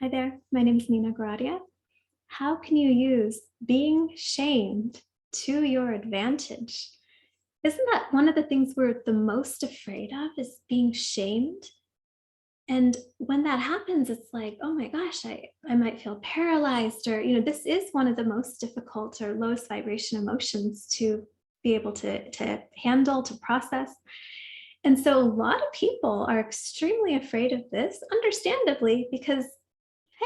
Hi there, my name is Goradia. How can you use being shamed to your advantage? Isn't that one of the things we're the most afraid of, is being shamed? And when that happens, it's like, oh my gosh, I might feel paralyzed, or, this is one of the most difficult or lowest vibration emotions to be able to handle, to process. And so a lot of people are extremely afraid of this, understandably, because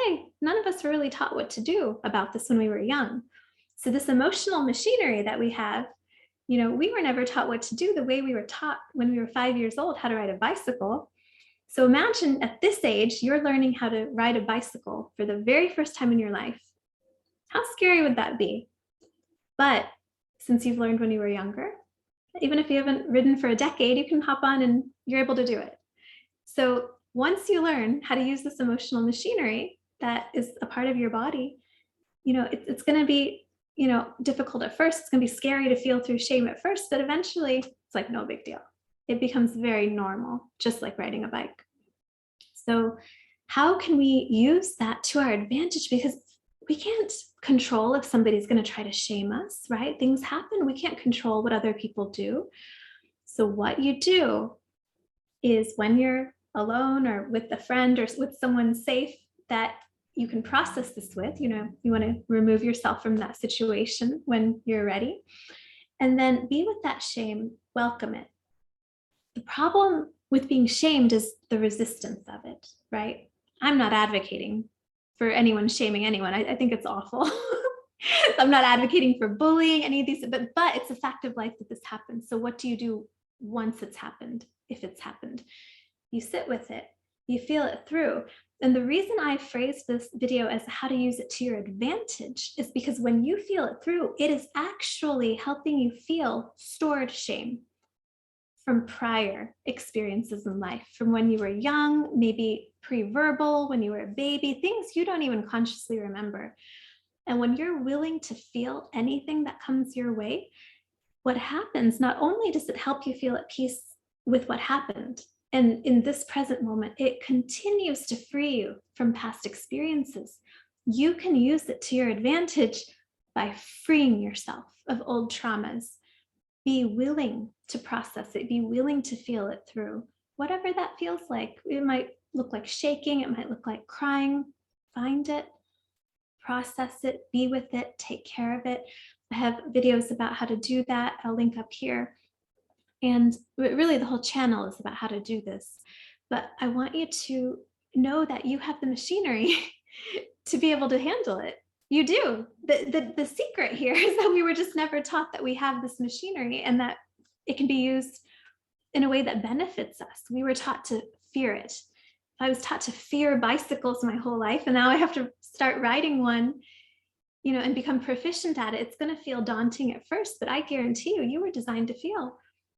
hey, none of us were really taught what to do about this when we were young. So this emotional machinery that we have, we were never taught what to do the way we were taught when we were 5 years old how to ride a bicycle. So imagine at this age, you're learning how to ride a bicycle for the very first time in your life. How scary would that be? But since you've learned when you were younger, even if you haven't ridden for a decade, you can hop on and you're able to do it. So once you learn how to use this emotional machinery that is a part of your body, it's going to be, difficult at first. It's going to be scary to feel through shame at first, but eventually it's like no big deal. It becomes very normal, just like riding a bike. So how can we use that to our advantage? Because we can't control if somebody's going to try to shame us, right? Things happen. We can't control what other people do. So what you do is when you're alone or with a friend or with someone safe that you can process this with, you want to remove yourself from that situation when you're ready, and then be with that shame, welcome it. The problem with being shamed is the resistance of it, right? I'm not advocating for anyone shaming anyone. I think it's awful. I'm not advocating for bullying, any of these, but it's a fact of life that this happens. So what do you do once it's happened, if it's happened? You sit with it, you feel it through. And the reason I phrased this video as how to use it to your advantage is because when you feel it through, it is actually helping you feel stored shame from prior experiences in life, from when you were young, maybe pre-verbal, when you were a baby, things you don't even consciously remember. And when you're willing to feel anything that comes your way, what happens, not only does it help you feel at peace with what happened, and in this present moment, it continues to free you from past experiences. You can use it to your advantage by freeing yourself of old traumas. Be willing to process it, be willing to feel it through, whatever that feels like. It might look like shaking, it might look like crying. Find it, process it, be with it, take care of it. I have videos about how to do that. I'll link up here. And really the whole channel is about how to do this. But I want you to know that you have the machinery to be able to handle it. You do. The secret here is that we were just never taught that we have this machinery and that it can be used in a way that benefits us. We were taught to fear it. I was taught to fear bicycles my whole life, and now I have to start riding one, and become proficient at it. It's going to feel daunting at first, but I guarantee you were designed to feel.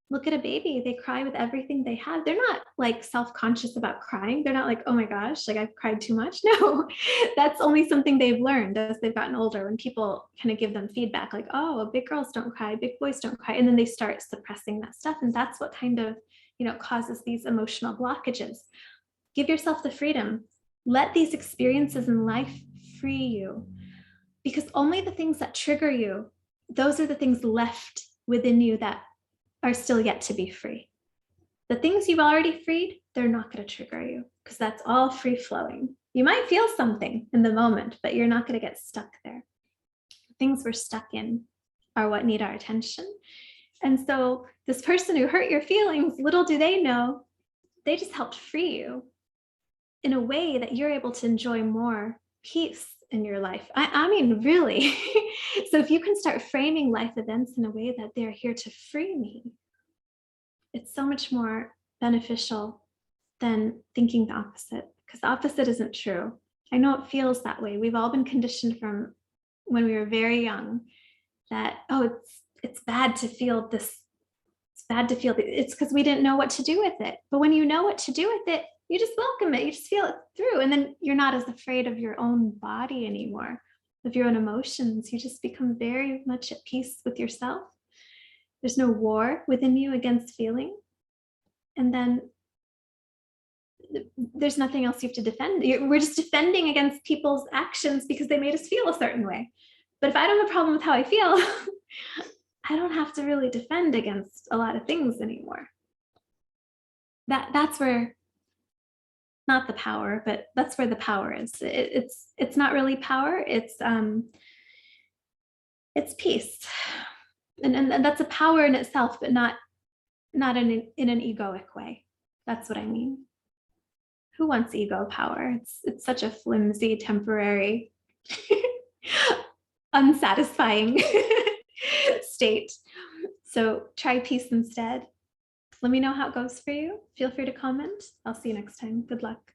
Look at a baby, they cry with everything they have. They're not like self-conscious about crying. They're not like, oh my gosh, like I've cried too much. No, that's only something they've learned as they've gotten older, when people kind of give them feedback like, oh, big girls don't cry, big boys don't cry. And then they start suppressing that stuff. And that's what kind of, causes these emotional blockages. Give yourself the freedom. Let these experiences in life free you, because only the things that trigger you, those are the things left within you that are still yet to be free. The things you've already freed, they're not going to trigger you, because that's all free flowing. You might feel something in the moment, but you're not going to get stuck there. The things we're stuck in are what need our attention. And so this person who hurt your feelings, little do they know, they just helped free you in a way that you're able to enjoy more peace in your life. I mean, really. So if you can start framing life events in a way that they're here to free me, it's so much more beneficial than thinking the opposite, because the opposite isn't true. I know it feels that way. We've all been conditioned from when we were very young that, oh, it's bad to feel this. It's bad to feel that. It's because we didn't know what to do with it. But when you know what to do with it, you just welcome it. You just feel it through. And then you're not as afraid of your own body anymore, of your own emotions. You just become very much at peace with yourself. There's no war within you against feeling. And then there's nothing else you have to defend. We're just defending against people's actions because they made us feel a certain way. But if I don't have a problem with how I feel, I don't have to really defend against a lot of things anymore. That's where, not the power, but that's where the power is. It's not really power. It's peace, and that's a power in itself, but not in an egoic way. That's what I mean. Who wants ego power? It's such a flimsy, temporary, unsatisfying state. So try peace instead. Let me know how it goes for you. Feel free to comment. I'll see you next time. Good luck.